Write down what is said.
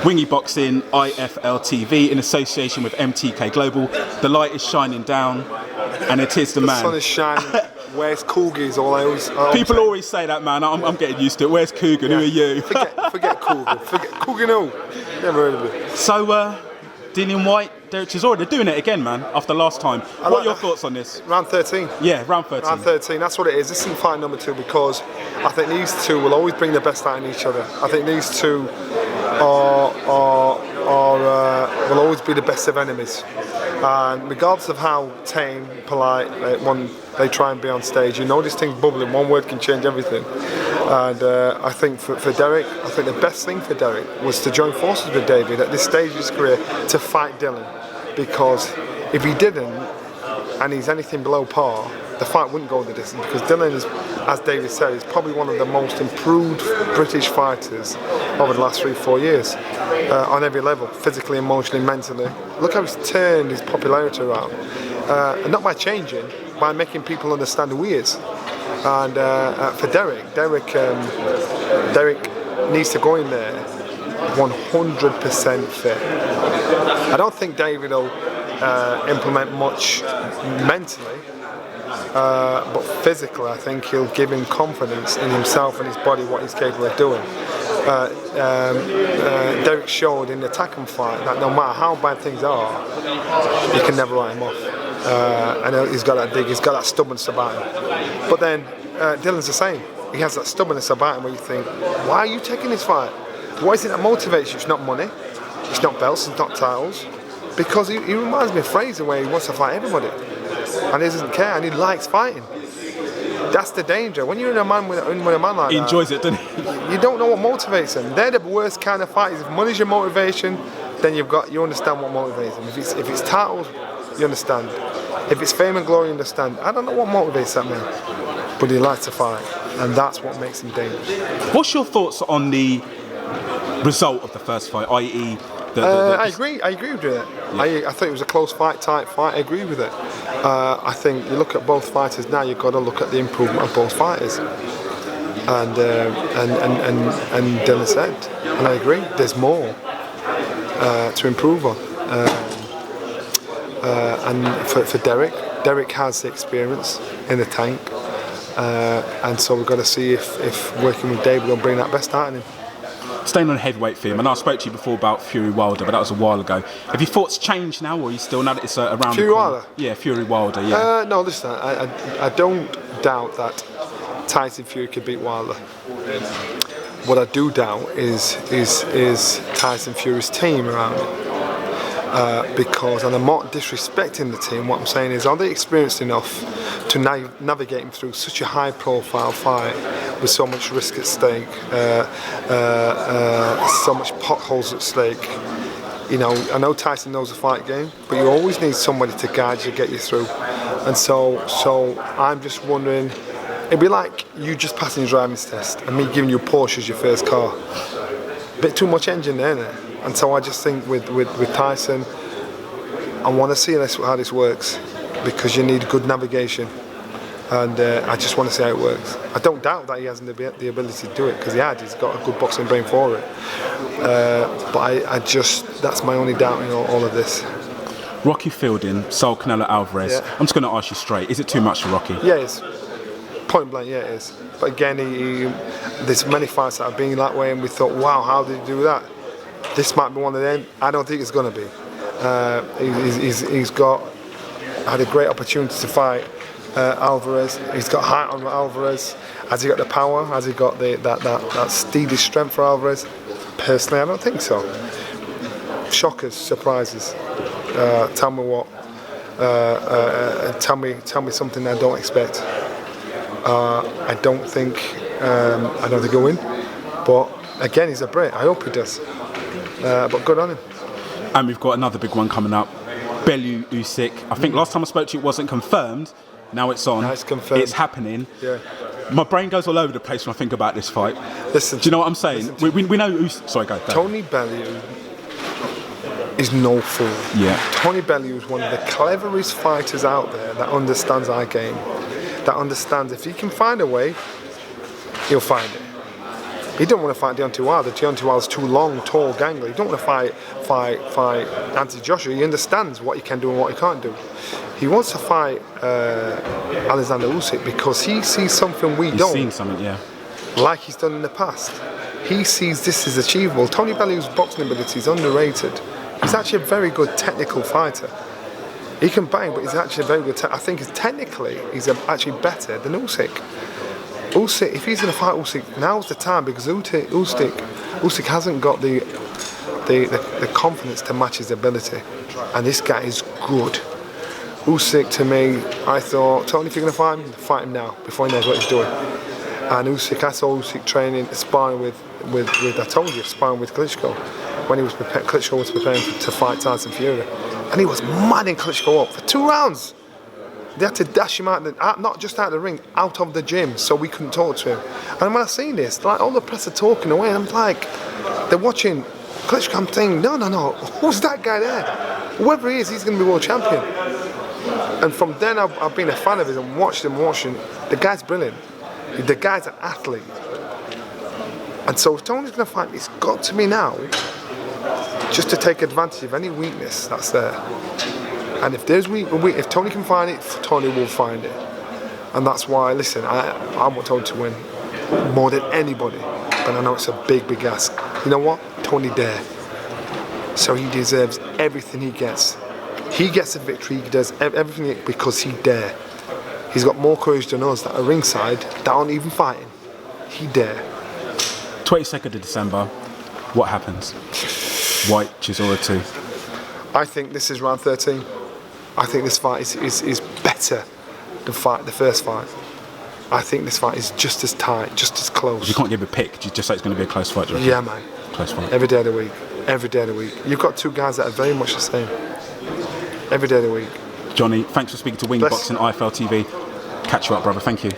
Wingy Boxing IFL TV in association with MTK Global. The light is shining down, and it is the man. The sun is shining. Where's Coogan? People always say that, man. I'm getting used to it. Where's Coogan? Yeah. Who are you? Forget Coogan. Forget Coogan. Who? Never heard of it. So, Dillian Whyte, Derek Chisora, they're doing it again, man. After last time. What are your thoughts on this? Round 13. Yeah, round 13. Round 13. That's what it is. This isn't fight number 2 because I think these two will always bring the best out in each other. I think these two will always be the best of enemies. And regardless of how tame, polite, they try and be on stage, you know this thing's bubbling. One word can change everything. And I think for Derek, I think the best thing for Derek was to join forces with David at this stage of his career to fight Dylan. Because if he didn't, and he's anything below par, the fight wouldn't go the distance. Because Dylan is, as David said, is probably one of the most improved British fighters over the last 3-4 years. On every level, physically, emotionally, mentally. Look how he's turned his popularity around. And not by changing, by making people understand who he is. And for Derek needs to go in there 100% fit. I don't think David will implement much mentally, but physically I think he'll give him confidence in himself and his body, what he's capable of doing. Derek showed in the Takam fight that no matter how bad things are, you can never write him off. And he's got that dig, he's got that stubbornness about him. But then Dylan's the same. He has that stubbornness about him where you think, why are you taking this fight? What is it that motivates you? It's not money, it's not belts, it's not titles. Because he reminds me of Fraser where he wants to fight everybody. And he doesn't care, and he likes fighting. That's the danger. When you're in a man with a man like that, he enjoys it, doesn't he? You don't know what motivates him. They're the worst kind of fighters. If money's your motivation, then you understand what motivates him. If it's titles, you understand. If it's fame and glory, you understand. I don't know what motivates that man, but he likes to fight, and that's what makes him dangerous. What's your thoughts on the result of the first fight, i.e. I agree with it. Yeah. I think it was a close fight, tight fight. I agree with it. I think you look at both fighters now. You've got to look at the improvement of both fighters. And Dylan said, and I agree. There's more to improve on. And for Derek has the experience in the tank, and so we've got to see if working with David will bring that best out in him. Staying on heavyweight theme, and I spoke to you before about Fury Wilder, but that was a while ago. Have your thoughts changed now, or are you still now that it's around Fury the corner? Wilder? Yeah, Fury Wilder, yeah. No, listen, I don't doubt that Tyson Fury could beat Wilder. What I do doubt is Tyson Fury's team around it. Because, and I'm not disrespecting the team, what I'm saying is, are they experienced enough to navigate him through such a high profile fight with so much risk at stake, so much potholes at stake? You know, I know Tyson knows the fight game, but you always need somebody to guide you, get you through. And so I'm just wondering, it'd be like you just passing your driving test and me giving you a Porsche as your first car. A bit too much engine there, isn't it? And so I just think with Tyson, I want to see how this works, because you need good navigation, and I just want to see how it works. I don't doubt that he has the ability to do it, because he's got a good boxing brain for it. But I just, that's my only doubt in all of this. Rocky Fielding, Saul Canelo Alvarez. Yeah. I'm just going to ask you straight, is it too much for Rocky? Yeah, it is. Point blank, yeah, it is. But again, there's many fights that have been that way, and we thought, wow, how did he do that? This might be one of them. I don't think it's going to be. He's had a great opportunity to fight Alvarez. He's got height on Alvarez. Has he got the power? Has he got that steely strength for Alvarez? Personally, I don't think so. Shockers, surprises. Tell me what. Tell me something I don't expect. I don't think he'll win. But again, he's a Brit. I hope he does. But good on him. And we've got another big one coming up. Bellew, Usyk. I think last time I spoke to you it wasn't confirmed. Now it's on. Now it's confirmed. It's happening. Yeah. My brain goes all over the place when I think about this fight. Listen. Do you know what I'm saying? We know Usyk. Sorry, go. Tony Bellew is no fool. Yeah. Tony Bellew is one of the cleverest fighters out there that understands our game. That understands if he can find a way, he'll find it. He don't want to fight Deontay Wilder. Deontay Wilder's too long, tall, gangly. He don't want to fight Anthony Joshua. He understands what he can do and what he can't do. He wants to fight Alexander Usyk because he sees something we don't. He's seen something, yeah. Like he's done in the past. He sees this is achievable. Tony Bellew's boxing ability is underrated. He's actually a very good technical fighter. He can bang, but he's actually a very good. I think technically he's actually better than Usyk. Usyk, if he's going to fight Usyk, now's the time because Usyk hasn't got the confidence to match his ability, and this guy is good. Usyk, to me, I thought, Tony, if you're going to fight him now before he knows what he's doing. And Usyk, I saw Usyk training, sparring with I told you, sparring with Klitschko when Klitschko was preparing to fight Tyson Fury, and he was manning Klitschko up for 2 rounds. They had to dash him out, not just out of the ring, out of the gym, so we couldn't talk to him. And when I seen this, like all the press are talking away, and I'm like, they're watching Klitschko. I'm thinking, no, who's that guy there? Whoever he is, he's going to be world champion. And from then, I've been a fan of his and watched him. The guy's brilliant. The guy's an athlete. And so if Tony's going to fight, it's got to be now, just to take advantage of any weakness that's there. And if there's if Tony can find it, Tony will find it. And that's why, listen, I want Tony to win more than anybody. But I know it's a big, big ask. You know what? Tony dare. So he deserves everything he gets. He gets a victory, he does everything because he dare. He's got more courage than us that are ringside, that aren't even fighting. He dare. 22nd of December, what happens? Whyte, Chisora 2. I think this is round 13. I think this fight is better than the first fight. I think this fight is just as tight, just as close. You can't give a pick, you just say it's going to be a close fight, do you reckon? Yeah, man. Close fight. Every day of the week. Every day of the week. You've got 2 guys that are very much the same. Every day of the week. Johnny, thanks for speaking to Wing Boxing IFL TV. Catch you up, brother. Thank you.